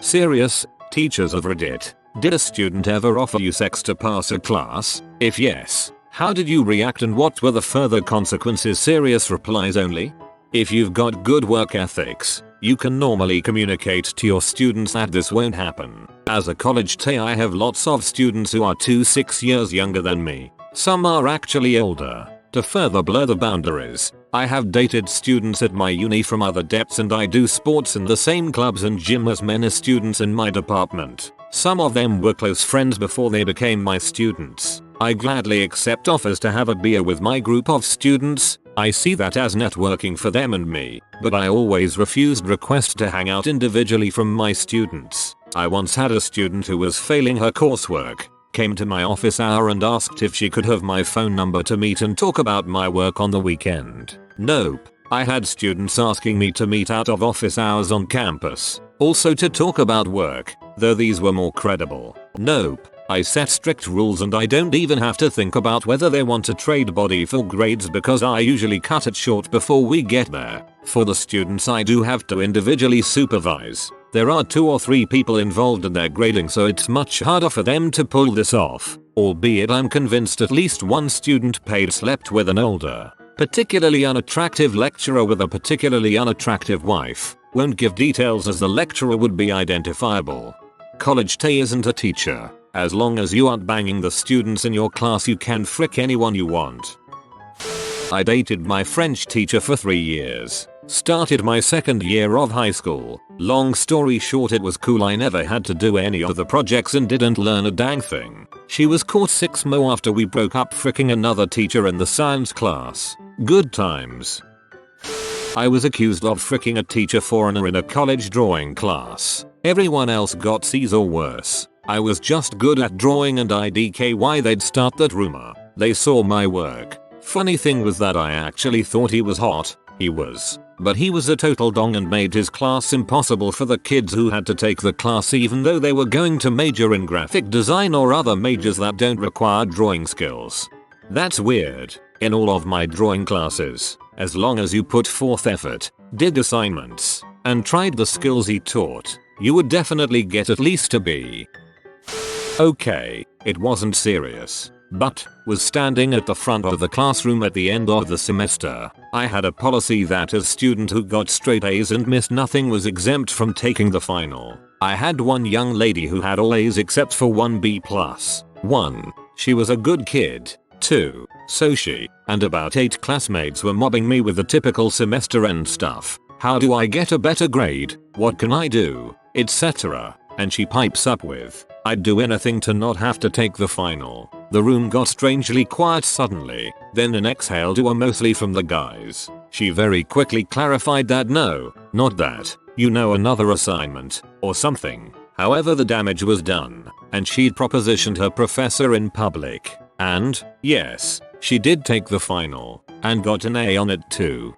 Serious, teachers of Reddit. Did a student ever offer you sex to pass a class? If yes, how did you react and what were the further consequences? Serious replies only. If you've got good work ethics, you can normally communicate to your students that this won't happen. As a college T, I have lots of students who are 6 years younger than me. Some are actually older. To further blur the boundaries, I have dated students at my uni from other depths and I do sports in the same clubs and gym as many students in my department. Some of them were close friends before they became my students. I gladly accept offers to have a beer with my group of students. I see that as networking for them and me, but I always refused requests to hang out individually from my students. I once had a student who was failing her coursework, came to my office hour and asked if she could have my phone number to meet and talk about my work on the weekend. Nope. I had students asking me to meet out of office hours on campus, also to talk about work, though these were more credible. Nope. I set strict rules and I don't even have to think about whether they want to trade body for grades because I usually cut it short before we get there. For the students I do have to individually supervise. There are 2 or 3 people involved in their grading, so it's much harder for them to pull this off, albeit I'm convinced at least one student paid slept with an older, particularly unattractive lecturer with a particularly unattractive wife. Won't give details as the lecturer would be identifiable. College T isn't a teacher. As long as you aren't banging the students in your class, you can frick anyone you want. I dated my French teacher for 3 years. Started my 2nd year of high school. Long story short, it was cool. I never had to do any of the projects and didn't learn a dang thing. She was caught 6 more after we broke up fricking another teacher in the science class. Good times. I was accused of fricking a teacher foreigner in a college drawing class. Everyone else got C's or worse. I was just good at drawing and IDKY they'd start that rumor. They saw my work. Funny thing was that I actually thought he was hot. He was. But he was a total dong and made his class impossible for the kids who had to take the class even though they were going to major in graphic design or other majors that don't require drawing skills. That's weird. In all of my drawing classes, as long as you put forth effort, did assignments, and tried the skills he taught, you would definitely get at least a B. Okay, it wasn't serious, but was standing at the front of the classroom at the end of the semester. I had a policy that a student who got straight A's and missed nothing was exempt from taking the final. I had one young lady who had all A's except for 1 B+. 1. She was a good kid. 2. So she and about 8 classmates were mobbing me with the typical semester end stuff. How do I get a better grade? What can I do? Etc. And she pipes up with, I'd do anything to not have to take the final. The room got strangely quiet suddenly, then an exhale to a mostly from the guys. She very quickly clarified that no, not that, another assignment, or something. However, the damage was done, and she'd propositioned her professor in public. And, yes, she did take the final, and got an A on it too.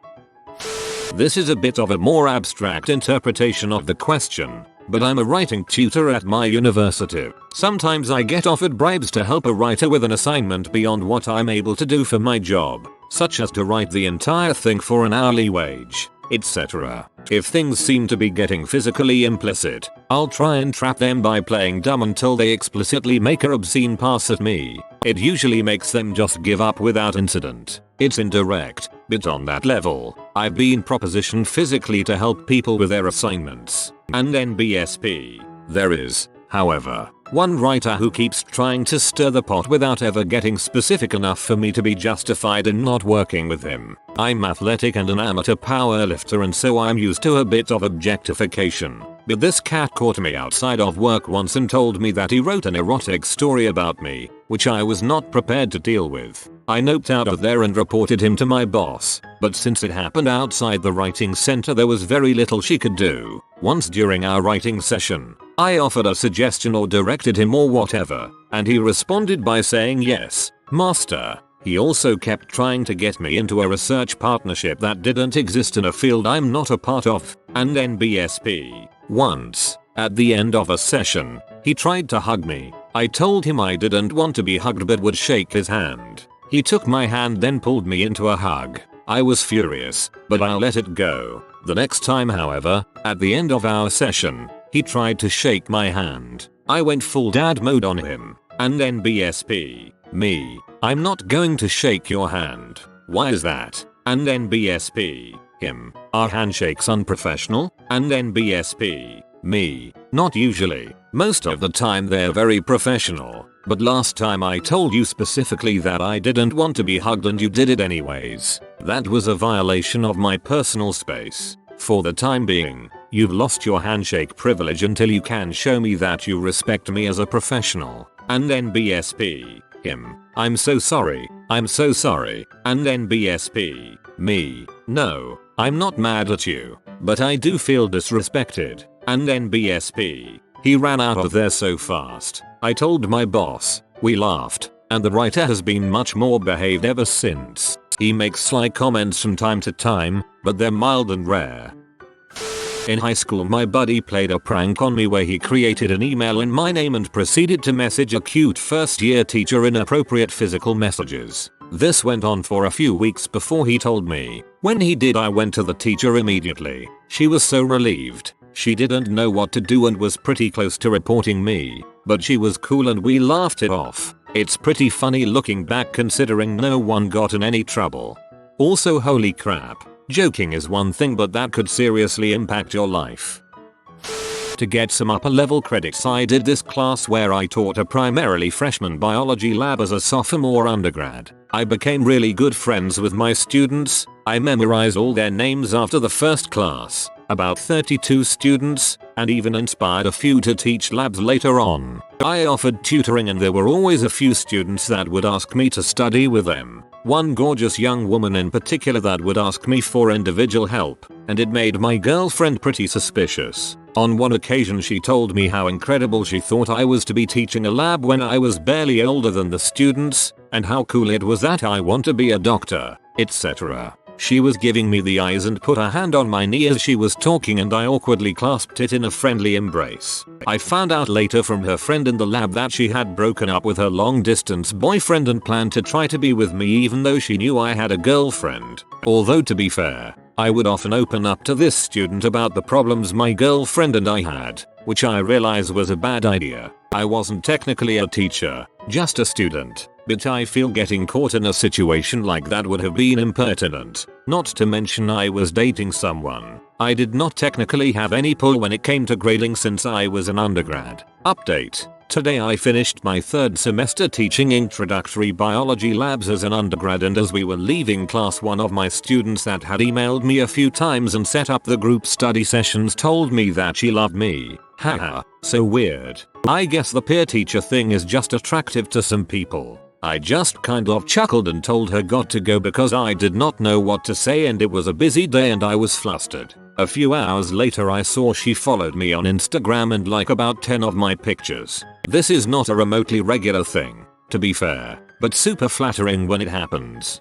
This is a bit of a more abstract interpretation of the question, but I'm a writing tutor at my university. Sometimes I get offered bribes to help a writer with an assignment beyond what I'm able to do for my job, such as to write the entire thing for an hourly wage, etc. If things seem to be getting physically implicit, I'll try and trap them by playing dumb until they explicitly make an obscene pass at me. It usually makes them just give up without incident. It's indirect, but on that level, I've been propositioned physically to help people with their assignments. And NBSP. There is, however, one writer who keeps trying to stir the pot without ever getting specific enough for me to be justified in not working with him. I'm athletic and an amateur powerlifter, and so I'm used to a bit of objectification. But this cat caught me outside of work once and told me that he wrote an erotic story about me, which I was not prepared to deal with. I noped out of there and reported him to my boss, but since it happened outside the writing center, there was very little she could do. Once during our writing session, I offered a suggestion or directed him or whatever, and he responded by saying yes, master. He also kept trying to get me into a research partnership that didn't exist in a field I'm not a part of, and NBSP. Once, at the end of a session, he tried to hug me. I told him I didn't want to be hugged but would shake his hand. He took my hand then pulled me into a hug. I was furious, but I let it go. The next time, however, at the end of our session, He tried to shake my hand. I went full dad mode on him. And then BSP. Me. I'm not going to shake your hand. Why is that? And then BSP. Him. Are handshakes unprofessional? And then BSP. Me. Not usually. Most of the time they're very professional. But last time I told you specifically that I didn't want to be hugged and you did it anyways. That was a violation of my personal space. For the time being, you've lost your handshake privilege until you can show me that you respect me as a professional. And then BSP. Him. I'm so sorry. I'm so sorry. And then BSP. Me. No, I'm not mad at you, but I do feel disrespected. And then BSP. He ran out of there so fast. I told my boss. We laughed. And the writer has been much more behaved ever since. He makes sly comments from time to time, but they're mild and rare. In high school my buddy played a prank on me where he created an email in my name and proceeded to message a cute first year teacher inappropriate physical messages. This went on for a few weeks before he told me. When he did, I went to the teacher immediately. She was so relieved. She didn't know what to do and was pretty close to reporting me, but she was cool and we laughed it off. It's pretty funny looking back considering no one got in any trouble. Also, holy crap. Joking is one thing, but that could seriously impact your life. To get some upper level credits, I did this class where I taught a primarily freshman biology lab as a sophomore undergrad. I became really good friends with my students. I memorized all their names after the first class, about 32 students, and even inspired a few to teach labs later on. I offered tutoring and there were always a few students that would ask me to study with them. One gorgeous young woman in particular that would ask me for individual help, and it made my girlfriend pretty suspicious. On one occasion she told me how incredible she thought I was to be teaching a lab when I was barely older than the students, and how cool it was that I want to be a doctor, etc. She was giving me the eyes and put a hand on my knee as she was talking, and I awkwardly clasped it in a friendly embrace. I found out later from her friend in the lab that she had broken up with her long distance boyfriend and planned to try to be with me even though she knew I had a girlfriend. Although to be fair, I would often open up to this student about the problems my girlfriend and I had, which I realize was a bad idea. I wasn't technically a teacher, just a student. But I feel getting caught in a situation like that would have been impertinent. Not to mention I was dating someone. I did not technically have any pull when it came to grading since I was an undergrad. Update. Today I finished my third semester teaching introductory biology labs as an undergrad, and as we were leaving class, one of my students that had emailed me a few times and set up the group study sessions told me that she loved me. Haha, so weird. I guess the peer teacher thing is just attractive to some people. I just kind of chuckled and told her got to go because I did not know what to say and it was a busy day and I was flustered. A few hours later I saw she followed me on Instagram and liked about 10 of my pictures. This is not a remotely regular thing, to be fair, but super flattering when it happens.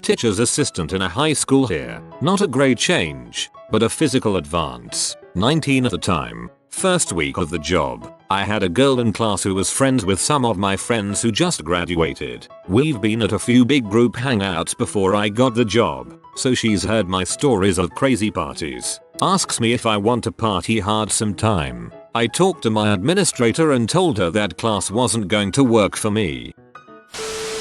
Teacher's assistant in a high school here. Not a grade change, but a physical advance. 19 at the time. First week of the job, I had a girl in class who was friends with some of my friends who just graduated. We've been at a few big group hangouts before I got the job, so she's heard my stories of crazy parties. Asks me if I want to party hard sometime. I talked to my administrator and told her that class wasn't going to work for me.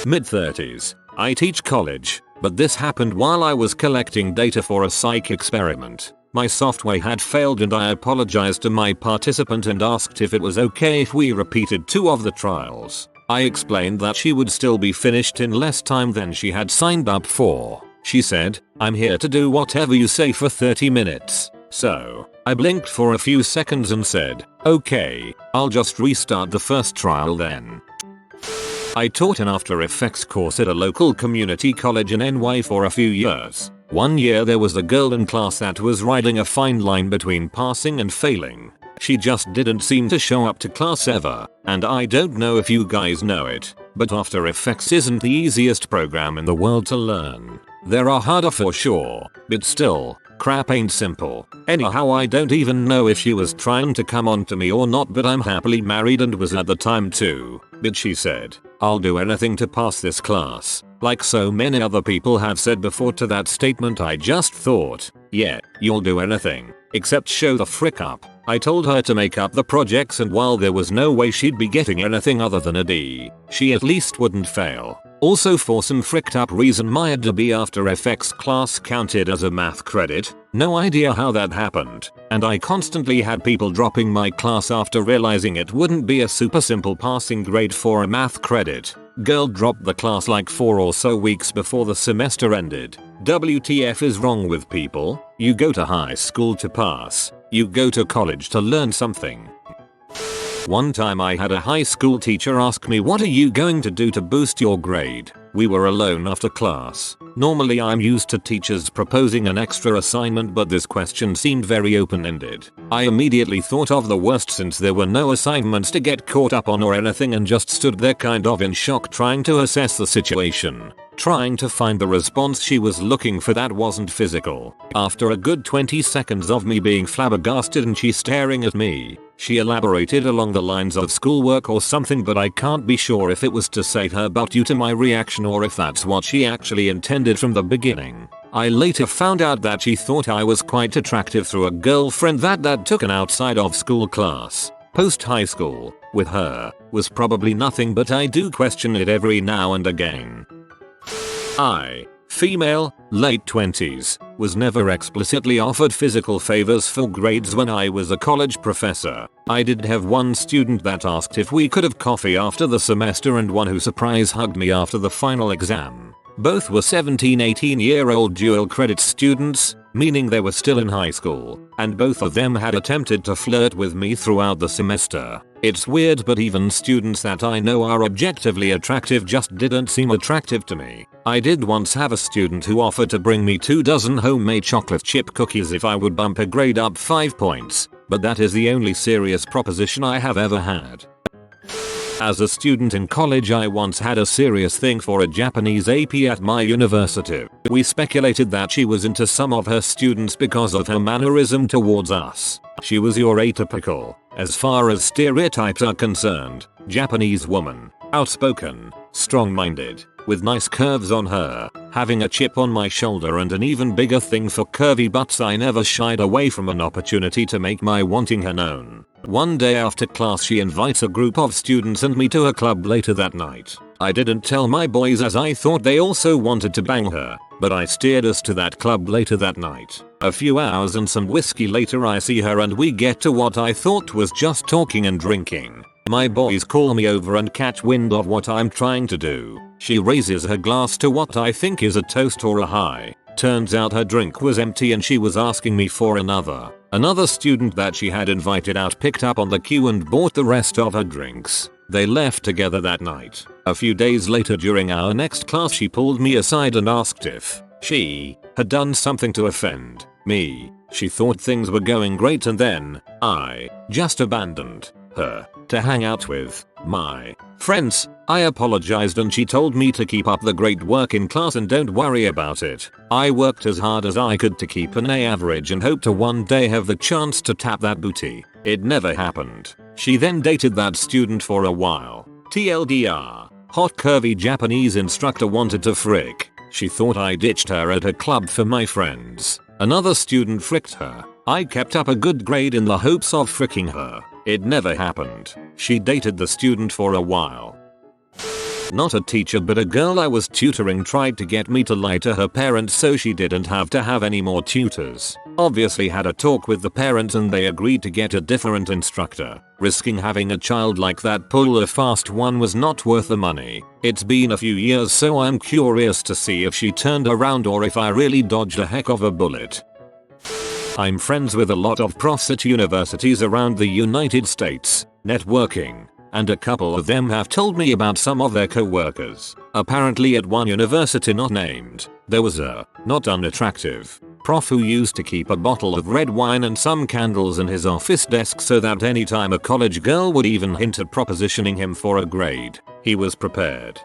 Mid-30s. I teach college, but this happened while I was collecting data for a psych experiment. My software had failed and I apologized to my participant and asked if it was okay if we repeated 2 of the trials. I explained that she would still be finished in less time than she had signed up for. She said, "I'm here to do whatever you say for 30 minutes. So, I blinked for a few seconds and said, "Okay, I'll just restart the first trial then." I taught an After Effects course at a local community college in NY for a few years. One year there was a girl in class that was riding a fine line between passing and failing. She just didn't seem to show up to class ever, and I don't know if you guys know it, but After Effects isn't the easiest program in the world to learn. There are harder for sure, but still, crap ain't simple. Anyhow, I don't even know if she was trying to come on to me or not, but I'm happily married and was at the time too. But she said, "I'll do anything to pass this class." Like so many other people have said before to that statement, I just thought, Yeah, you'll do anything except show the frick up. I told her to make up the projects, and while there was no way she'd be getting anything other than a D, she at least wouldn't fail. Also, for some fricked up reason, my Adobe After Effects class counted as a math credit. No idea how that happened, and I constantly had people dropping my class after realizing it wouldn't be a super simple passing grade for a math credit. Girl dropped the class like 4 or so weeks before the semester ended. WTF is wrong with people? You go to high school to pass. You go to college to learn something. One time I had a high school teacher ask me, "What are you going to do to boost your grade?" We were alone after class. Normally I'm used to teachers proposing an extra assignment, but this question seemed very open-ended. I immediately thought of the worst since there were no assignments to get caught up on or anything, and just stood there kind of in shock, trying to assess the situation. Trying to find the response she was looking for that wasn't physical. After a good 20 seconds of me being flabbergasted and she staring at me, she elaborated along the lines of schoolwork or something, but I can't be sure if it was to say her butt due to my reaction or if that's what she actually intended from the beginning. I later found out that she thought I was quite attractive through a girlfriend that took an outside of school class. Post high school, with her, was probably nothing, but I do question it every now and again. Female, late 20s, was never explicitly offered physical favors for grades when I was a college professor. I did have one student that asked if we could have coffee after the semester, and one who surprise hugged me after the final exam. Both were 17-18-year-old dual credit students, meaning they were still in high school, and both of them had attempted to flirt with me throughout the semester. It's weird, but even students that I know are objectively attractive just didn't seem attractive to me. I did once have a student who offered to bring me 2 dozen homemade chocolate chip cookies if I would bump a grade up 5 points, but that is the only serious proposition I have ever had. As a student in college, I once had a serious thing for a Japanese AP at my university. We speculated that she was into some of her students because of her mannerism towards us. She was your atypical, as far as stereotypes are concerned, Japanese woman. Outspoken, strong-minded, with nice curves on her, having a chip on my shoulder and an even bigger thing for curvy butts. I never shied away from an opportunity to make my wanting her known. One day after class, she invites a group of students and me to a club later that night. I didn't tell my boys as I thought they also wanted to bang her, but I steered us to that club later that night. A few hours and some whiskey later, I see her and we get to what I thought was just talking and drinking. My boys call me over and catch wind of what I'm trying to do. She raises her glass to what I think is a toast or a high. Turns out her drink was empty and she was asking me for another. Another student that she had invited out picked up on the cue and bought the rest of her drinks. They left together that night. A few days later, during our next class, she pulled me aside and asked if she had done something to offend me. She thought things were going great, and then I just abandoned her to hang out with my friends. I apologized and she told me to keep up the great work in class and don't worry about it. I worked as hard as I could to keep an A average and hoped to one day have the chance to tap that booty. It never happened. She then dated that student for a while. TLDR, hot curvy Japanese instructor wanted to frick. She thought I ditched her at a club for my friends. Another student fricked her. I kept up a good grade in the hopes of fricking her. It never happened. She dated the student for a while. Not a teacher, but a girl I was tutoring tried to get me to lie to her parents so she didn't have to have any more tutors. Obviously had a talk with the parents and they agreed to get a different instructor. Risking having a child like that pull a fast one was not worth the money. It's been a few years, so I'm curious to see if she turned around or if I really dodged a heck of a bullet. I'm friends with a lot of profs at universities around the United States, networking, and a couple of them have told me about some of their co-workers. Apparently at one university not named, there was a not unattractive prof who used to keep a bottle of red wine and some candles in his office desk so that anytime a college girl would even hint at propositioning him for a grade, he was prepared.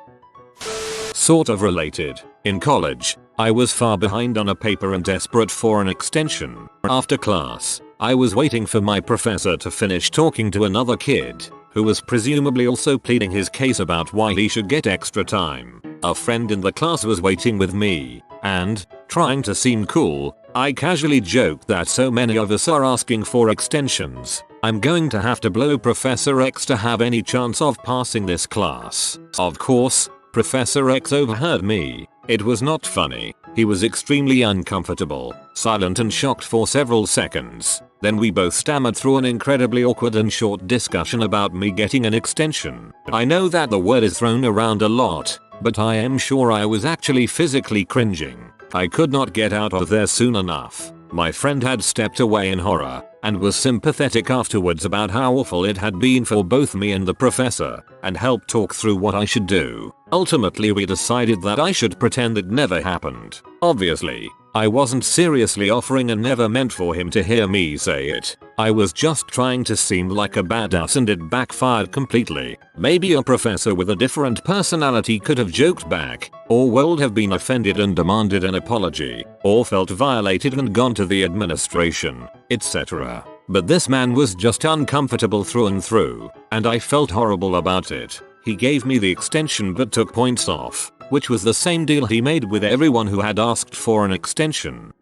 Sort of related. In college, I was far behind on a paper and desperate for an extension. After class, I was waiting for my professor to finish talking to another kid, who was presumably also pleading his case about why he should get extra time. A friend in the class was waiting with me, and, Trying to seem cool, I casually joked that so many of us are asking for extensions. I'm going to have to blow Professor X to have any chance of passing this class. Of course, Professor X overheard me. It was not funny. He was extremely uncomfortable, silent and shocked for several seconds. Then we both stammered through an incredibly awkward and short discussion about me getting an extension. I know that the word is thrown around a lot, but I am sure I was actually physically cringing. I could not get out of there soon enough. My friend had stepped away in horror and was sympathetic afterwards about how awful it had been for both me and the professor, and helped talk through what I should do. Ultimately, we decided that I should pretend it never happened. Obviously, I wasn't seriously offering and never meant for him to hear me say it. I was just trying to seem like a badass and it backfired completely. Maybe a professor with a different personality could have joked back, or would have been offended and demanded an apology, or felt violated and gone to the administration, etc. But this man was just uncomfortable through and through, and I felt horrible about it. He gave me the extension but took points off, which was the same deal he made with everyone who had asked for an extension.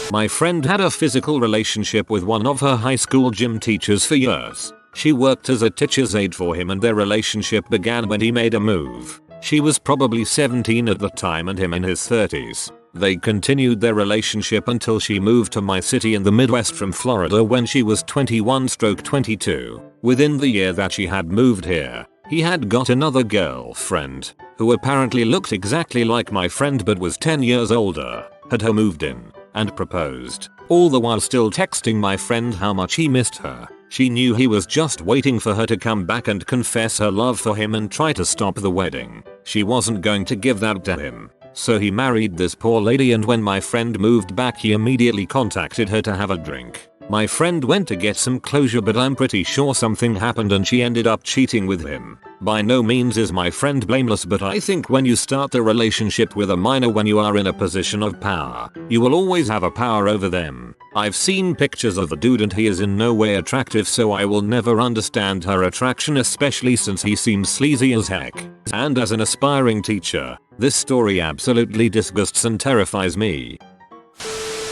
My friend had a physical relationship with one of her high school gym teachers for years. She worked as a teacher's aide for him and their relationship began when he made a move. She was probably 17 at the time and him in his 30s. They continued their relationship until she moved to my city in the Midwest from Florida when she was 21/22. Within the year that she had moved here, he had got another girlfriend, who apparently looked exactly like my friend but was 10 years older, had her moved in, and proposed, all the while still texting my friend how much he missed her. She knew he was just waiting for her to come back and confess her love for him and try to stop the wedding. She wasn't going to give that to him. So he married this poor lady, and when my friend moved back he immediately contacted her to have a drink. My friend went to get some closure, but I'm pretty sure something happened and she ended up cheating with him. By no means is my friend blameless, but I think when you start a relationship with a minor when you are in a position of power, you will always have a power over them. I've seen pictures of the dude and he is in no way attractive, so I will never understand her attraction, especially since he seems sleazy as heck. And as an aspiring teacher, this story absolutely disgusts and terrifies me.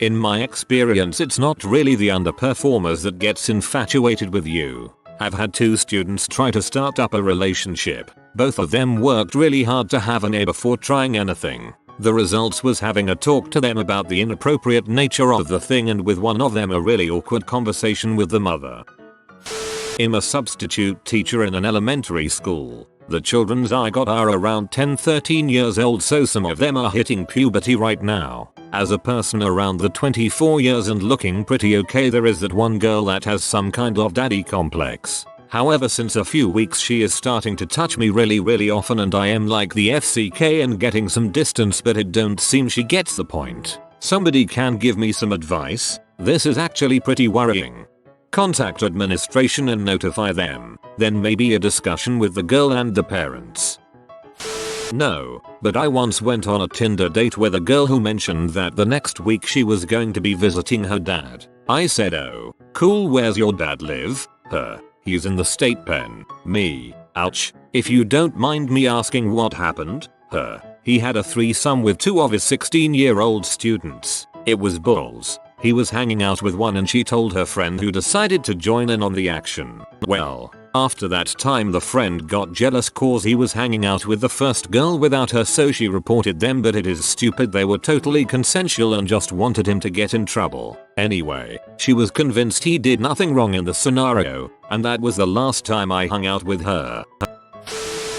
In my experience, it's not really the underperformers that gets infatuated with you. I've had two students try to start up a relationship. Both of them worked really hard to have an A before trying anything. The results was having a talk to them about the inappropriate nature of the thing, and with one of them a really awkward conversation with the mother. I'm a substitute teacher in an elementary school. The children's I got are around 10-13 years old, so some of them are hitting puberty right now. As a person around the 24 years and looking pretty okay, there is that one girl that has some kind of daddy complex. However, since a few weeks she is starting to touch me really often and I am like the FCK and getting some distance, but it don't seem she gets the point. Somebody can give me some advice? This is actually pretty worrying. Contact administration and notify them. Then maybe a discussion with the girl and the parents. No, but I once went on a Tinder date with a girl who mentioned that the next week she was going to be visiting her dad. I said, oh, cool, where's your dad live? Her, he's in the state pen. Me, ouch. If you don't mind me asking what happened? Her, he had a threesome with two of his 16-year-old students. It was bulls. He was hanging out with one and she told her friend, who decided to join in on the action. Well, after that time the friend got jealous cause he was hanging out with the first girl without her, so she reported them, but it is stupid, they were totally consensual and just wanted him to get in trouble. Anyway, she was convinced he did nothing wrong in the scenario, and that was the last time I hung out with her.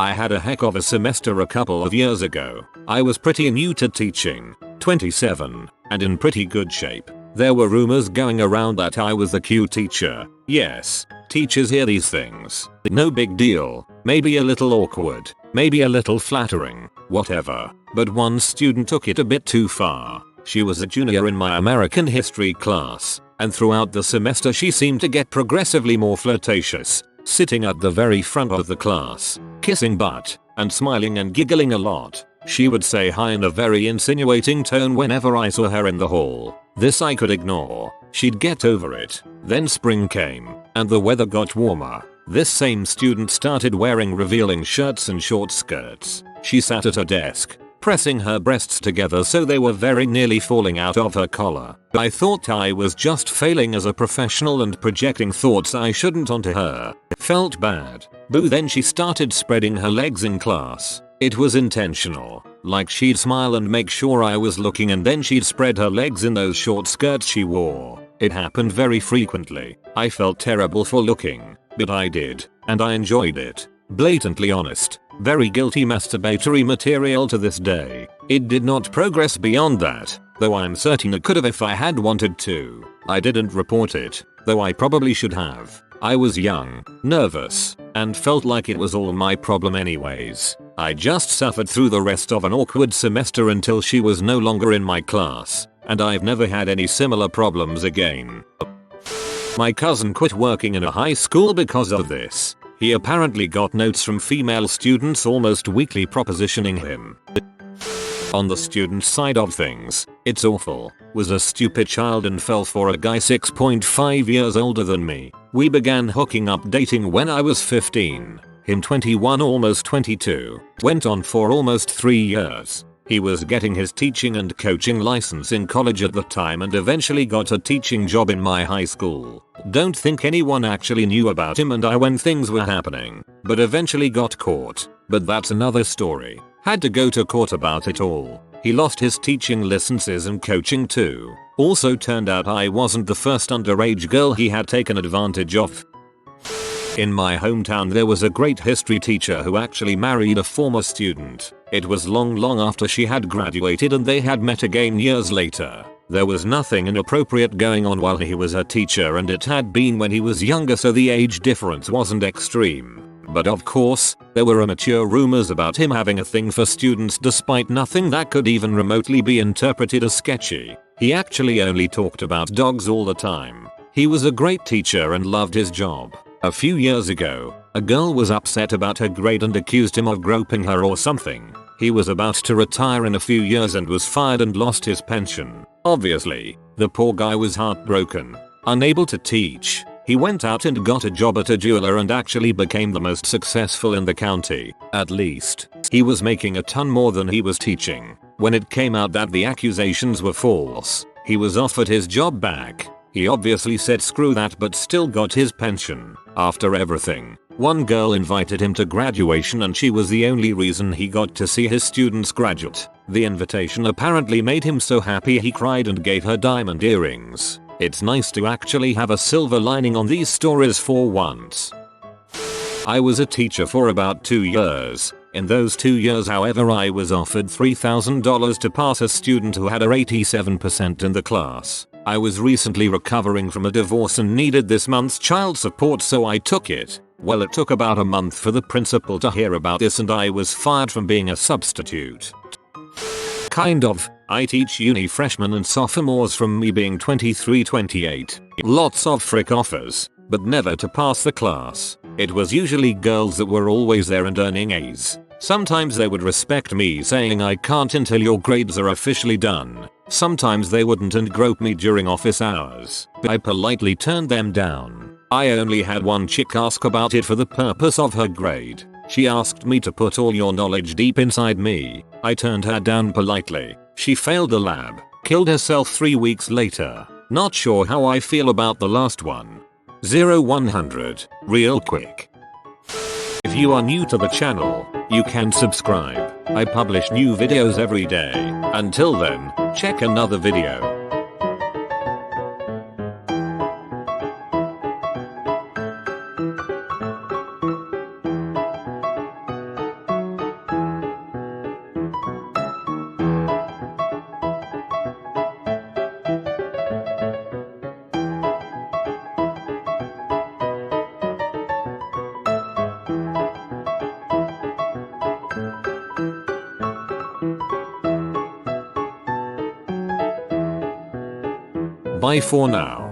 I had a heck of a semester a couple of years ago. I was pretty new to teaching, 27, and in pretty good shape. There were rumors going around that I was the cute teacher. Yes, teachers hear these things. No big deal. Maybe a little awkward. Maybe a little flattering. Whatever. But one student took it a bit too far. She was a junior in my American history class, and throughout the semester she seemed to get progressively more flirtatious, sitting at the very front of the class, kissing butt, and smiling and giggling a lot. She would say hi in a very insinuating tone whenever I saw her in the hall. This I could ignore. She'd get over it. Then spring came, and the weather got warmer. This same student started wearing revealing shirts and short skirts. She sat at her desk, pressing her breasts together so they were very nearly falling out of her collar. I thought I was just failing as a professional and projecting thoughts I shouldn't onto her. Felt bad. Boo. Then she started spreading her legs in class. It was intentional. Like she'd smile and make sure I was looking and then she'd spread her legs in those short skirts she wore. It happened very frequently. I felt terrible for looking, but I did, and I enjoyed it. Blatantly honest. Very guilty masturbatory material to this day. It did not progress beyond that, though I'm certain it could have if I had wanted to. I didn't report it, though I probably should have. I was young, nervous, and felt like it was all my problem anyways. I just suffered through the rest of an awkward semester until she was no longer in my class, and I've never had any similar problems again. My cousin quit working in a high school because of this. He apparently got notes from female students almost weekly propositioning him. On the student side of things, it's awful. Was a stupid child and fell for a guy 6.5 years older than me. We began hooking up dating when I was 15. Him 21, almost 22. Went on for almost 3 years. He was getting his teaching and coaching license in college at the time and eventually got a teaching job in my high school. Don't think anyone actually knew about him and I when things were happening, but eventually got caught. But that's another story. Had to go to court about it all. He lost his teaching licenses and coaching too. Also turned out I wasn't the first underage girl he had taken advantage of. In my hometown there was a great history teacher who actually married a former student. It was long after she had graduated and they had met again years later. There was nothing inappropriate going on while he was a teacher and it had been when he was younger so the age difference wasn't extreme. But of course, there were immature rumors about him having a thing for students despite nothing that could even remotely be interpreted as sketchy. He actually only talked about dogs all the time. He was a great teacher and loved his job. A few years ago, a girl was upset about her grade and accused him of groping her or something. He was about to retire in a few years and was fired and lost his pension. Obviously, the poor guy was heartbroken. Unable to teach, he went out and got a job at a jeweler and actually became the most successful in the county. At least, he was making a ton more than he was teaching. When it came out that the accusations were false, he was offered his job back. He obviously said screw that but still got his pension. After everything, one girl invited him to graduation and she was the only reason he got to see his students graduate. The invitation apparently made him so happy he cried and gave her diamond earrings. It's nice to actually have a silver lining on these stories for once. I was a teacher for about 2 years. In those 2 years however I was offered $3,000 to pass a student who had a 87% in the class. I was recently recovering from a divorce and needed this month's child support so I took it. Well, it took about a month for the principal to hear about this and I was fired from being a substitute. Kind of. I teach uni freshmen and sophomores from me being 23-28. Lots of frick offers, but never to pass the class. It was usually girls that were always there and earning A's. Sometimes they would respect me saying I can't until your grades are officially done. Sometimes they wouldn't and grope me during office hours. I politely turned them down. I only had one chick ask about it for the purpose of her grade. She asked me to put all your knowledge deep inside me. I turned her down politely. She failed the lab, killed herself 3 weeks later. Not sure how I feel about the last one. 0-100, real quick. If you are new to the channel, you can subscribe. I publish new videos every day. Until then, check another video. Bye for now.